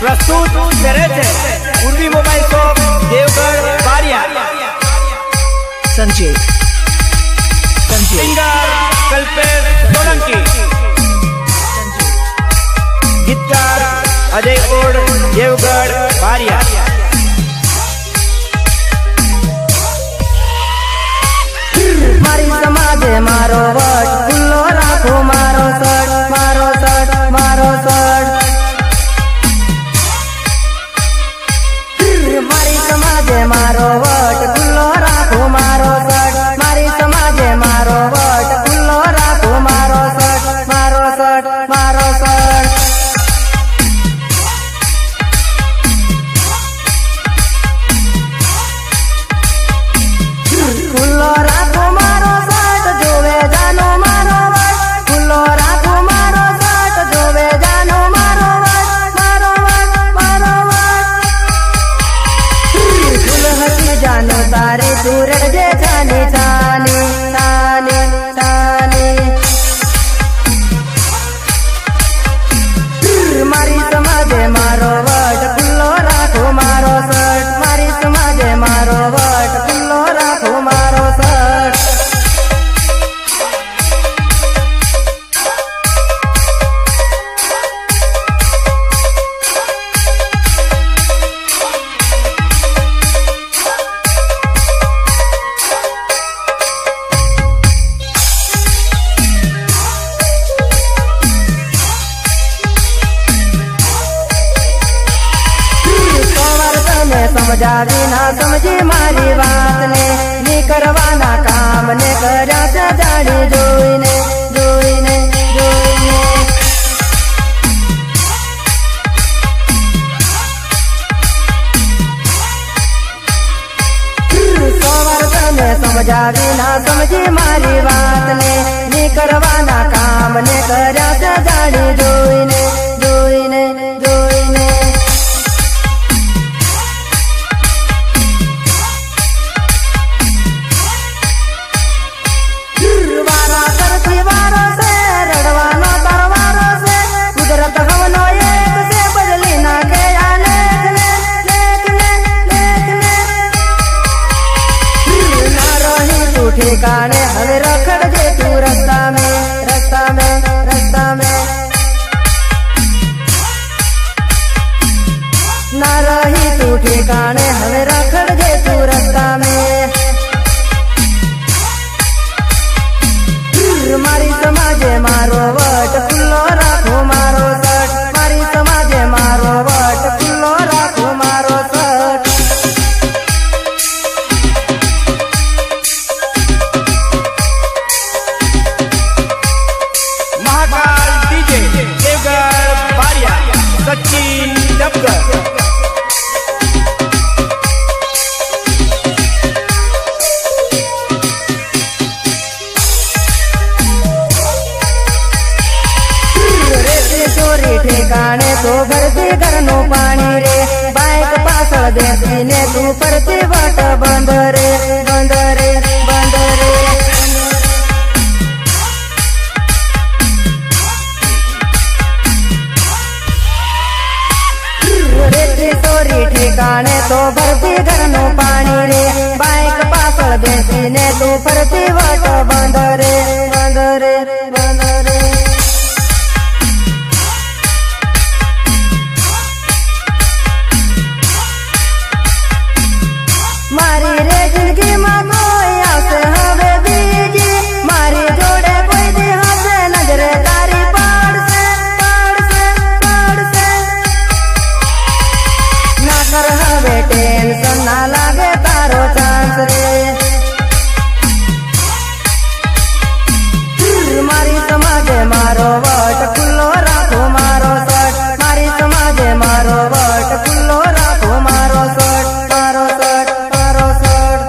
प्रस्तुत करे थे उर्वी मोबाइल शॉप देवगढ़ बारिया। संजय सिंगर कल्पेश सोलंकी, गीतकार अजय ओड देवगढ़ बारिया। मारी समाज मारो वट खुल्लो राखो मारो सट मारो सट मारो सट। मारी समाज मारो वट खुल्लो राखो मारो सट मारी समाज मारो वट खुल्लो राखो मारो सट मारो सट मारो सट। खुल्लो राखो मारो सट जोवे जानो मारो वट खुल्लो राखो मारो सट जोवे जानो मारो वट मारो वट मारो वट। दुल्हन जानो तारे सूरज जे जाने जाने जाने जाने। मारी समाज मारो वट खुल्लो राखो मारो सट मारी समाज मारो वट खुल्लो राखो मारो सट। समझावी ना समझी मारी बात ने नी करवाना काम ने कर्या से जानी जोईने जोईने जोईने। सोवर्तने समझावी ना समझी मारी बात ने नी करवाना काम ने कर्या से जानी जोईने जोईने जोईने। ठिकाने हमें रखड़ जे तू रास्ता में रास्ता में रास्ता में। ना रही तू ठिकाने हमें रखड़ जे तू रास्ता में। मारी समाजे मारो वट खुल्लो राखो मारो सट मारी समाजे मारो वट खुल्लो राखो मारो सट। महाकाल डीजे देवगढ़ बारिया सचिन डबगर। ठिकाने तो भरती करनो पानी रे बाइक पासल देती ने तू परती बट बंद रे बंद रे बंद रे। रेती चोरी ठिकाने तो भरती करनो पानी रे बाइक पासल देती ने तू परती बट बंद रे बंद रे बंद रे। मारी रे जिंदगी में कोई आसे हवे बीजी मारी जोड़े कोई दी हसे नजरे तारी पाड़ से पाड़ से पाड़ से। ना कर हवे टेंशन ना लागे तारो चांस रे। मारी समाजे मारो वट खुल्लो राखो मारो सट मारी समाजे मारो वट खुल्लो राखो मारो सट मारो सट मारो सट।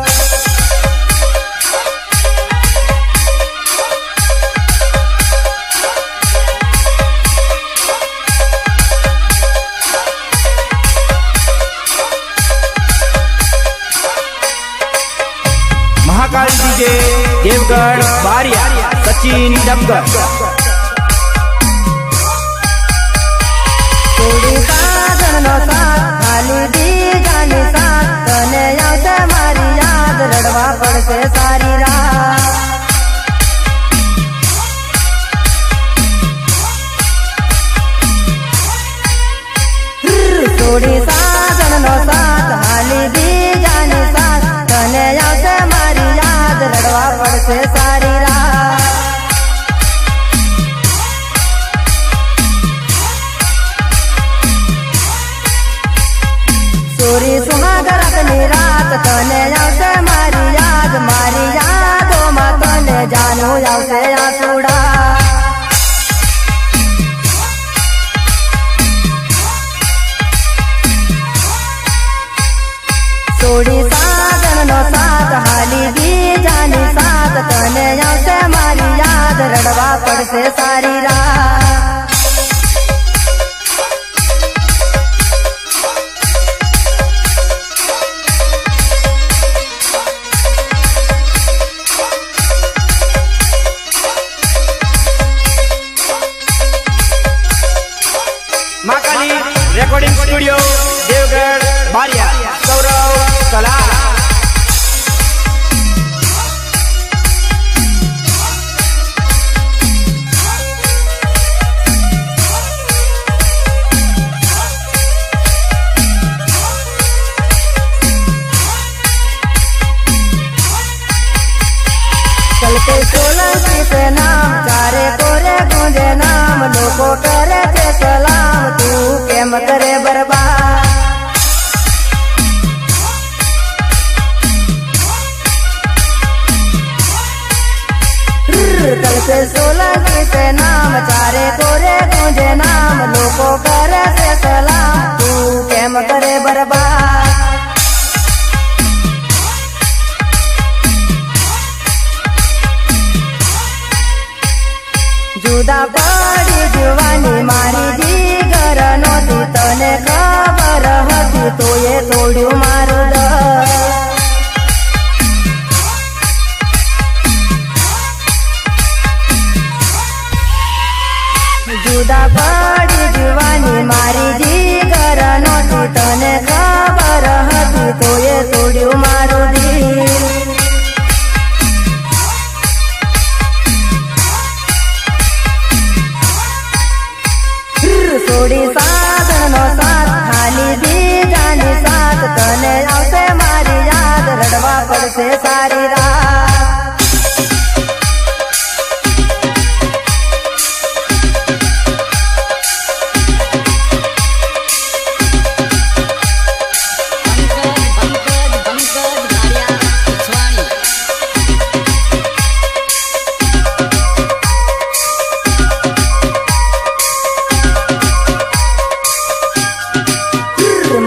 महाकाल डीजे देवगढ़ बारिया सचिन डबगर। साधन सोडी साजन नो साथ हाली बीजानी साथ तने आवशे मारी याद रड़वा पड़शे सारी रात सोरी सुहागरातनी रात तने आवशे मारी यादों मां तने जानू आवशे आसूड़ा सोडी साजन नो साथ हाली बीजानी साथ तने आवशे मारी याद रड़वा पड़शे सारी रात महाकाली रेकॉर्डिंग स्टूडियो देवगढ़ बारिया गौरव कला चलते सोलंकी से नाम चारे कोरे गूंजे नाम लोगों करे थे सलाम तू केम करे बर्बाद चलते सोलंकी से नाम चारे कोरे गूंजे नाम लोगों करे थे सलाम तू केम करे बर्बाद जुदा पड़ी जुवानी मारी जीगर नोती तने खबर हती तो ये तोड़्यू मारू जुदा पड़ी जुवानी मारी जीगर नोती तने खबर हती तो ये तोड़्यू मारू सोडी साजन नो साथ हाली बीजानी साथ तने आवशे मारी याद रड़वा पड़शे सारी रात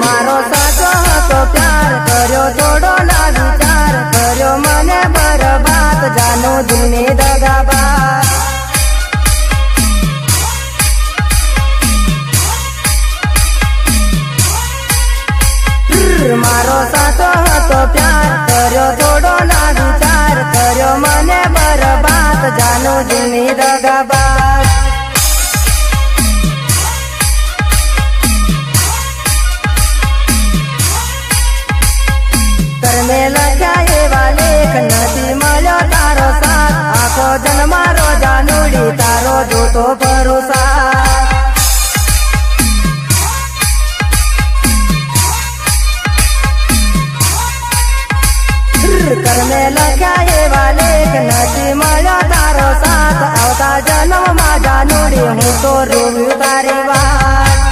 मारो साचो हतो प्यार कर्यो थोड़ो ना विचार कर्यो मने बर्बाद जानो दिलने दगाबाज मारो साचो हतो प्यार कर्यो थोड़ो ना विचार कर्यो मने बर्बाद जानो दिलने दगाबाज में लगा ये वाले नदी मलो तारो साथ आखो जन्म रो जानूड़ी तारो जो तो भरोसा कर में लगा ये वाले नदी मलो तारो साथ आवता जन्म मा जानूड़ी हूँ तो रोव्यू तारी बात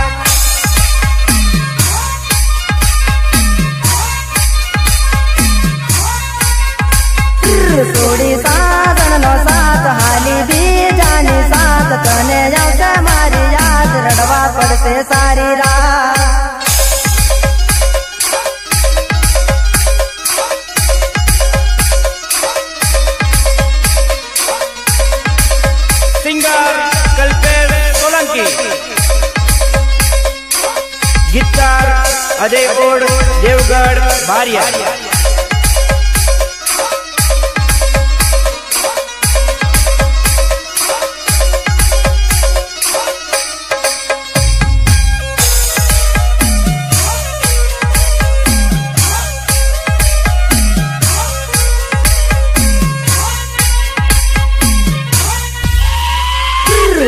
सोडी साजन नो साथ हाली बीजानी साथ तने आवशे मारी याद रड़वा पड़शे सारी रात सिंगर कल्पेश सोलंकी गिटार अजय ओड देवगढ़ बारिया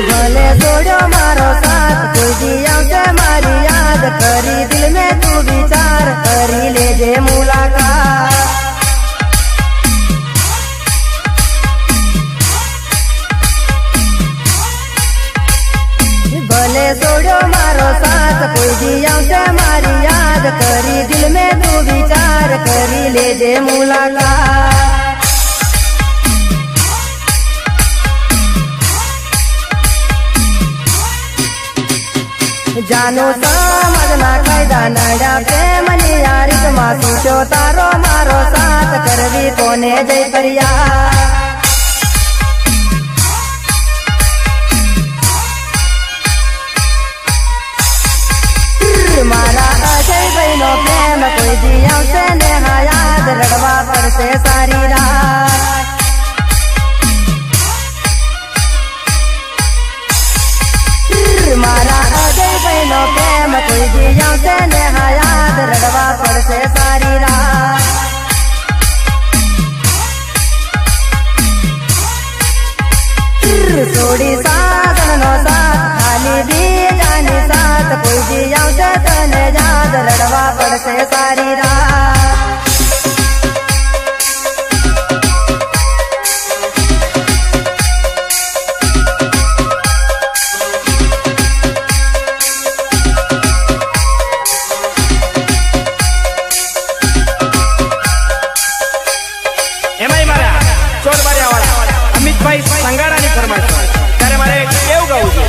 भले छोड़ो मारो साथ कोई दी आवशे मारी याद याद करी दिल में तू विचार करी ले जे मुलाकात भले छोड़ो मारो साथ कोई दिया से मारी याद करी दिल में तू विचार करी ले जे मुलाकात जानो समझना कायदा नड़ा प्रेमनी यारी मासू छो तारो मारो साथ करवी कोने जय करिया मारा अजय बहनो प्रेम कोई दिया से नेहा याद लड़वा पड़ते सारी रात मारा अजय बहनो प्रेम कोई दिया से नेहा याद लड़वा पड़ते सारी रात सोड़ी साधन नो साथ खाली दी जानी साथ कोई दिया से तने याद लड़वा पड़ते सारी रात અમિતભાઈ સંગાડાની ફરમાઈશ ત્યારે મારે કેવું ગાવું છે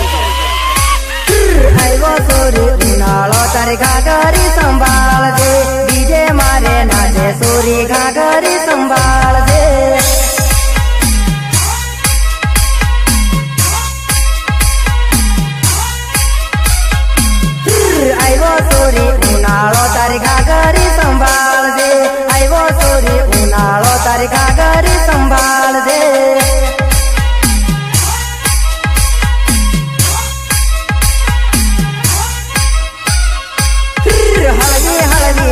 આવ્યો સોરી ઉનાળો તારે ઘાઘરી સંભાળજે બીજે મારે નાચે સોરી ઘાઘરી સંભાળજે આવ્યો સોરી ઉનાળો તારે ઘાઘરી સંભાળજે આવ્યો સોરી ઉનાળો તારે ઘાઘરી સંભાળજે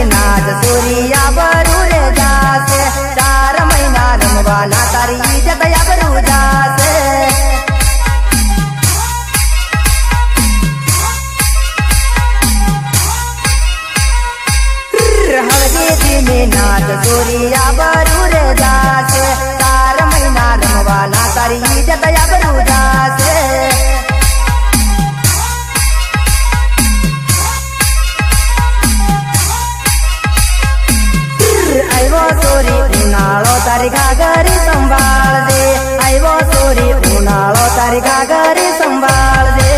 नाच सूरिया बरू रे जासे 4 महीना रमवाना तारी इज्जत या बरू जासे हल्दी दिने नाच सूरिया बरू रे जासे 4 महीना रमवाना तारी इज्जत या बरू जासे सोरी उनाळो तारी घाघरी संभाळजे आयो सोरी उनाळो तारी घाघरी संभाळजे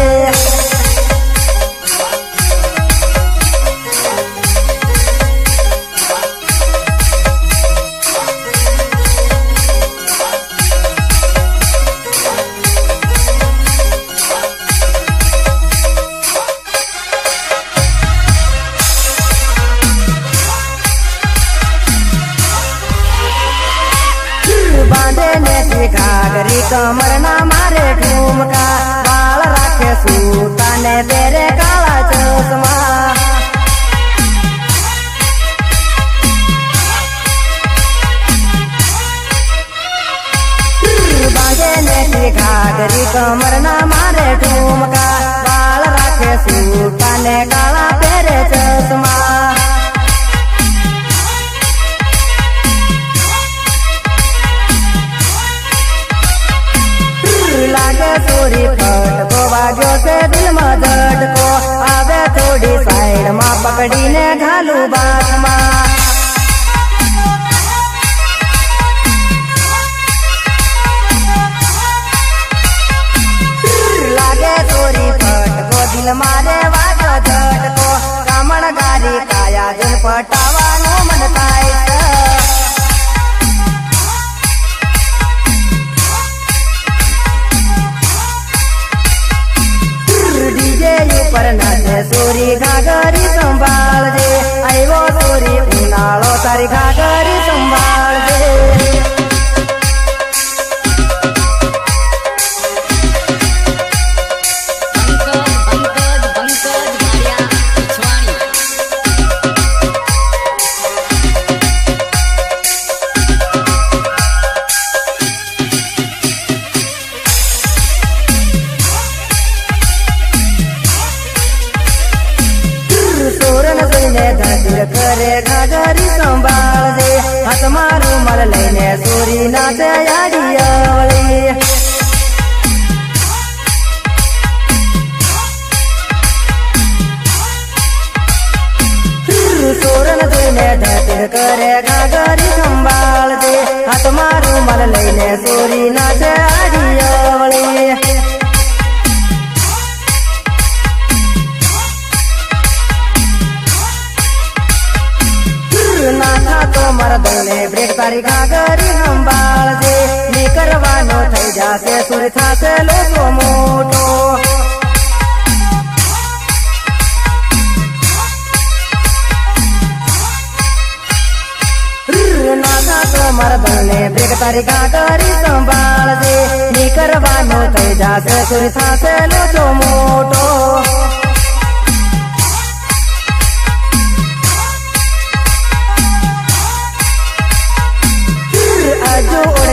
घाघरी कमर ना मारे ठुमका बाल राखे सूता ने तेरे काला चश्मा बाजे ने घाघरी कमर ना मारे ठुमका बाल राखे सूता ने काला तेरे चश्मा लागे सोरी फटको वाग्यो से दिल में झटको आवे थोड़ी साइड में पकड़ी ने घालू बात में लागे सोरी फटको दिल मारे वाग्यो झटको कामण गारी काया दिल पटावानो मन थाय पर नाचे सोरी घाघरी संभाळजे आयो सोरी उनाळो तारी घाघरी संभाळजे ધીર કરે ઘાઘરી સંભાળજે હાથમાં રૂમાલ લઈને સોરી નાચે આડી અવળી સોરણ જોઈને ધીર કરે ઘાઘરી સંભાળજે હાથમાં રૂમાલ લઈને સોરી નાચે આડી અવળી નાથા તો મરદને બ્રેક તારી ઘાઘરી સંભાળજે ની કરવાનો થઈ જાશે સુર થાશે લોકો મોટો નાથા તો મરદને બ્રેક તારી ઘાઘરી સંભાળજે ની કરવાનો થઈ જાશે સુર થાશે લોકો મોટો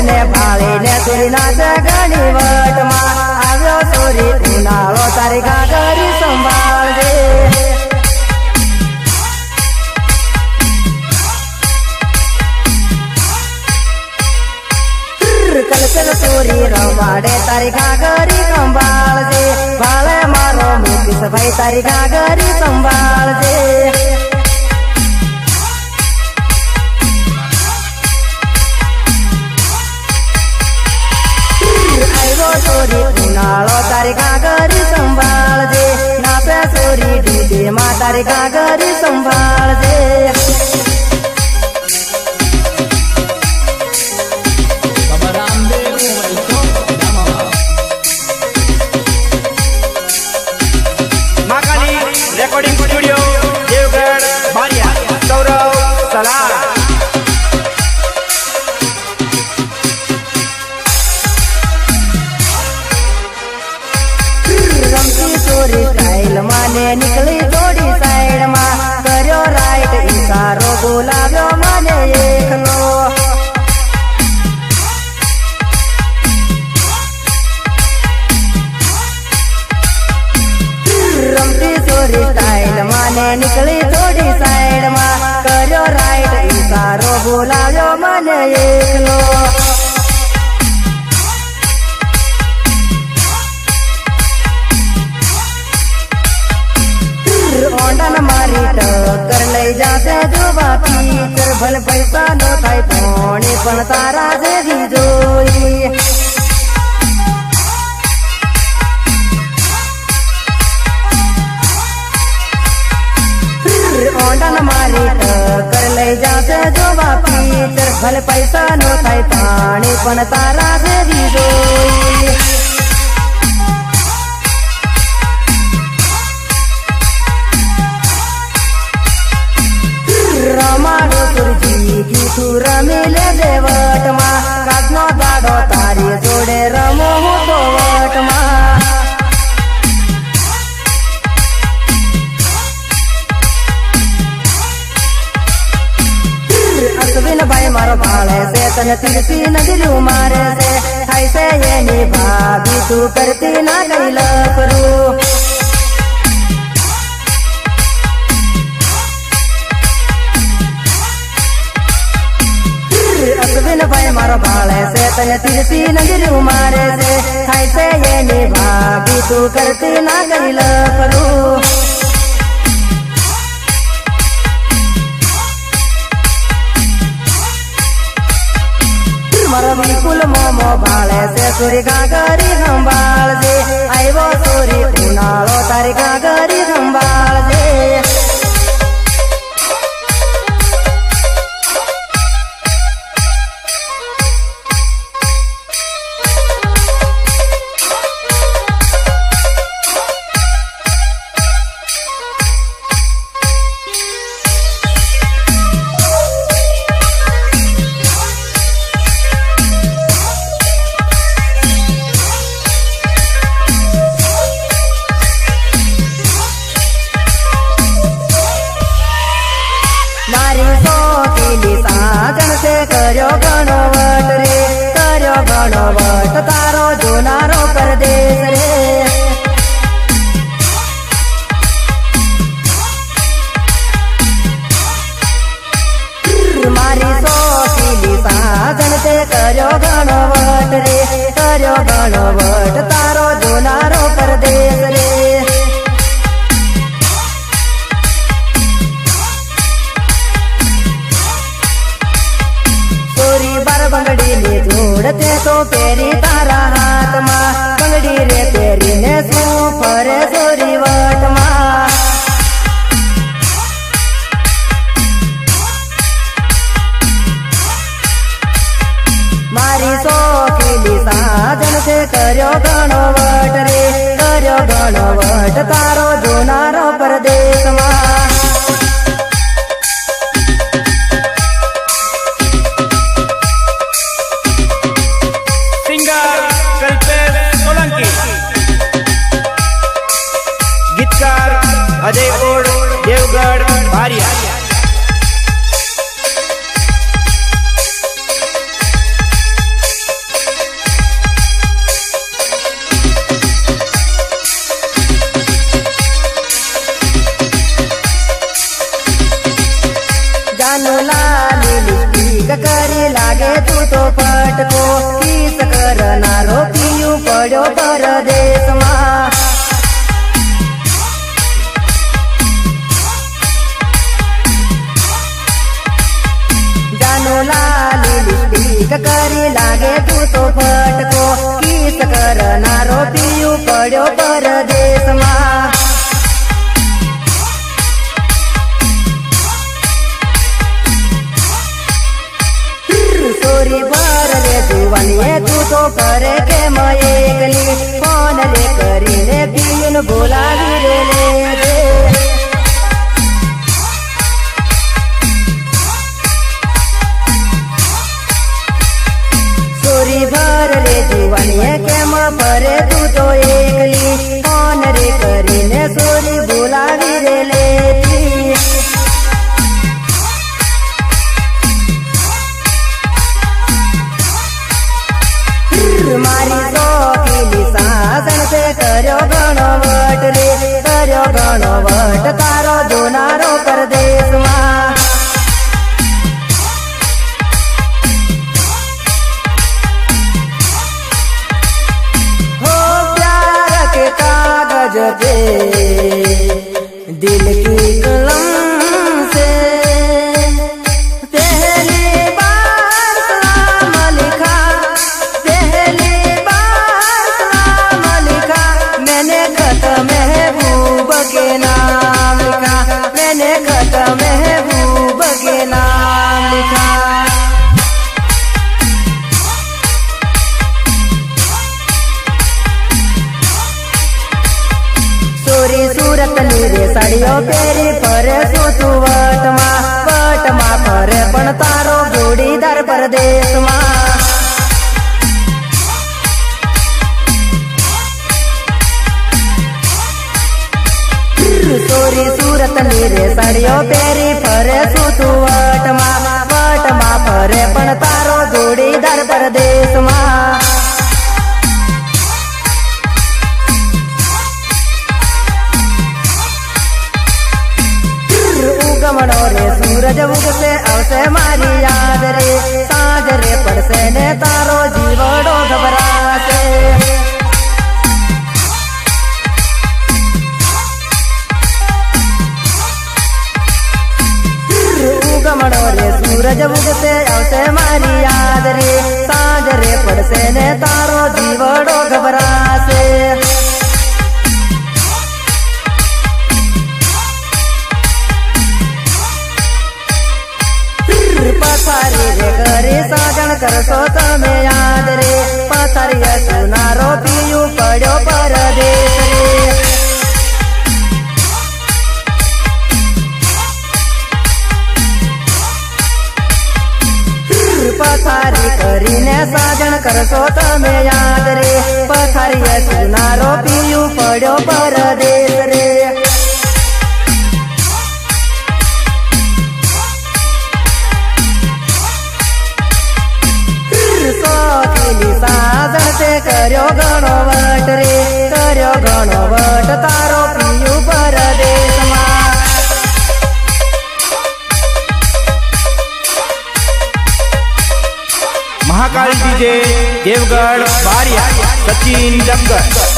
ને ભાળી ને સોરી નાચે ઘણી વટમાં આવ્યો સોરી ઉનાળો તારી ઘાઘરી સંભાળજે કલકલ સોરી રમાડે તારી ઘાઘરી સંભાળજે ભાળે મારો મુકેશ ભાઈ તારી ઘાઘરી સંભાળજે સોરી ઉનાળો તારી ઘાઘરી સંભાળજે નાચે સોરી ડીજે માં તારી ઘાઘરી સંભાળજે महाकाली रेकॉर्डिंग स्टूडियो देवगढ़ बारिया सौरव सलाह સોરી સ્ટાઇલ માને નીકળી જોડી સાઈડ માં કર્યો રાઈટ ઈશારો બોલાવ્યો મને એકલો રમતી સોરી સ્ટાઇલ માને નીકળી જોડી સાઈડ માં કર્યો રાઈટ ઈશારો બોલાવ્યો મને એકલો ઓંડાન મારી ટક્કર લઈ જાશે જોવા પીચર ભલે પૈસા નો થાય પોણી પણ તારા જેવી જોઈ ઓંડાન મારી ટક્કર લઈ જાશે જોવા પીચર ભલે પૈસા નો થાય પાણી પણ તારા જેવી જોઈ રમાડો સુરજી ગીતું રમી લે દેવટમાં કાચનો દાડો તારી જોડે રમો હું તો વટમાં અશ્વિન ભાઈ મારો ભાળે છે તને તીરથી નજરું મારે છે થાય છે એની ભાભી તું કરતી ના કઈ લપરું અશ્વિન ભાઈ મારો ભાળે છે તને તીરથી નજરું મારે છે થાય છે એની ભાભી તું કરતી ના કઈ લપરું મારો વિપુલ મોમો ભાળે છે સોરી ઘાઘરી સંભાળજે આવ્યો સોરી ઉનાળો તારી ઘાઘરી સંભાળજે કર્યો ઘણો વટ રે કર્યો ઘણો વટ તારો જોનારો પરદેશ રે કર્યો ઘણો વટ તારો જોનારો પરદેશમાં સિંગર કલ્પેશ સોલંકી, ગીતકાર અજય ઓડ દેવગઢ બારિયા. કરી લાગે તું તો ફટકો કિસ કરનારો પીયું પડ્યો પરદેશમાં જાનો લાલી લિપસ્ટિક કરી લાગે તું તો ફટકો કિસ કરનારો પીયું પડ્યો પરદેશમાં સોરી ભર રે જુવાનીએ તું તો કરે કેમ એકલી ફોન રે કરીને પીયુન બોલાવી રે લે સોરી ભર રે જુવાનીએ કેમ ફરે તું તો એકલી ફોન રે કરીને સોરી બોલાવી રે લેતી મારી શોખીલી સાસણ તે કર્યો ઘણો વટ રે કર્યો ઘણો વટ તારો જોનારો પરદેશમાં હો પ્યાર કે કાગજ पे दिल की कलम से महबूब के नाम लिखा मैंने खत महबूब के नाम लिखा सोरी सूरत नीरे साड़ियों पेरी फरे तू वटमा फरे पण तारो जोड़ीदार परदेशમાં સોરી સુરત નીરે સાડીઓ પહેરી ફરે તું વટમાં ફરે પણ તારો જોડીદાર પરદેશમાં ઉગમણો રે સૂરજ ઉગશે આવશે મારી યાદ રે સાંજ રે પડશે ને તારો જીવડો ગભરાશે ઉગમણો રે સૂરજ ઉગશે આવશે મારી યાદ રે સાંજ રે પડશે ને તારો જીવડો ગભરાશે પથારી રે ઘરે સાજણ કરશો તમે યાદ રે પથારી સુનારો પીયું પડ્યો પરદેશ રે પથારી કરીને સાજણ કરશો તમે યાદ રે પથારી સુનારો પીયું પડ્યો પરદેશ રે સાજણ તે કર્યો ઘણો વટ રે કર્યો ઘણો વટ તારો પીયું પરદેશમાં महाकाल डीजे देवगढ़ बारिया सचिन जमगढ़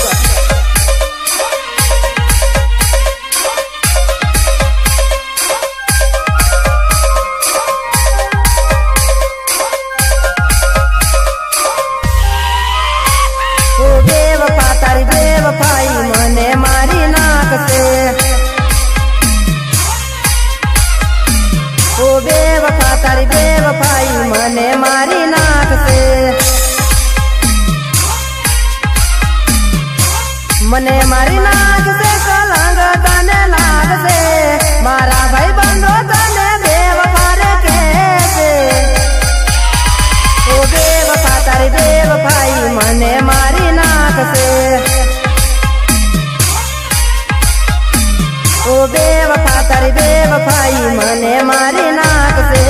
बेवफाई मने मारी नाक से ओ बेवफा तारी बेवफाई मने मारी नाक से મારી નાખશે કલંગ તને લાગશે મારા ભાઈ બંધો તને બેવફા રે કહેશે ઓ બેવફા તારી બેવફાઈ મને મારી નાખશે ઓ બેવફા તારી બેવફાઈ મને મારી નાખશે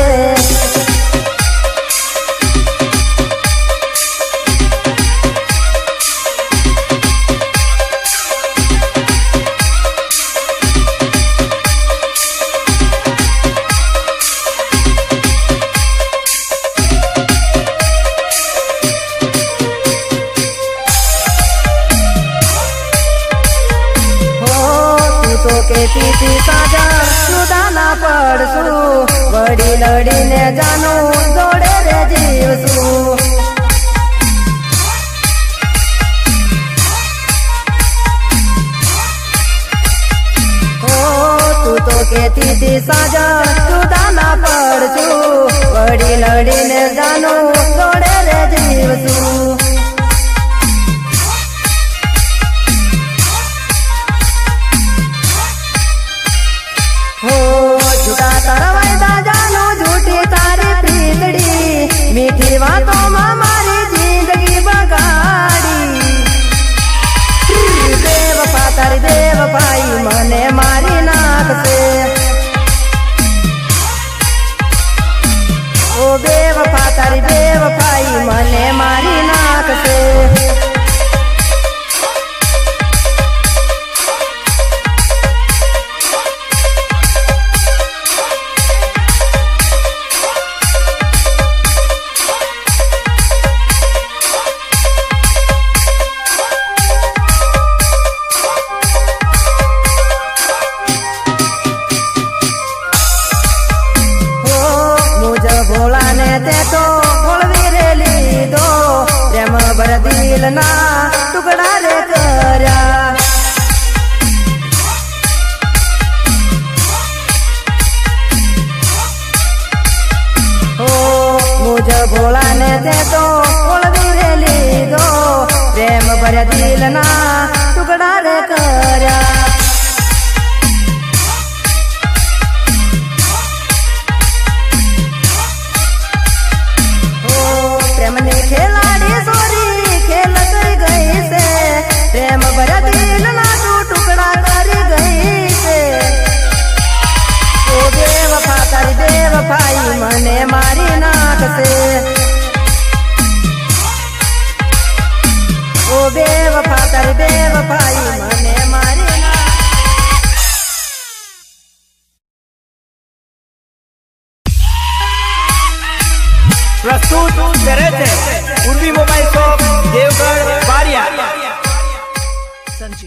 કેતી તી સાજા સુદા ના પડશું વડી લડીને જાનું જોડે રે જીવશું તું તો કેતી તી સાજા સુદા ના પડશું વડી લડીને જાનું જોડે રે જીવશું मीठी बातों में मारी जिंदगी बगाड़ी बेवफा तारी बेवफाई मने मारी नाखसे ओ बेवफा तारी बेवफाई मने मारी नाखसे भोला ने ते तो भोलवी रे लीधो प्रेम भर दिल ना टुकड़ा रे कर्या हो मुझे भोला ने ते तो भोलवी रे लीधो प्रेम भर दिल ना टुकड़ा रे कर्या खिलाड़ी सोरी खेल कर गई से प्रेम भरा दिल ना तू टुकड़ा कर गई से ओ बेवफा तारी बेवफाई मने मारी नाखसे ओ बेवफा तारी बेवफाई मने मारी प्रस्तुत करे थे उर्वी मोबाइल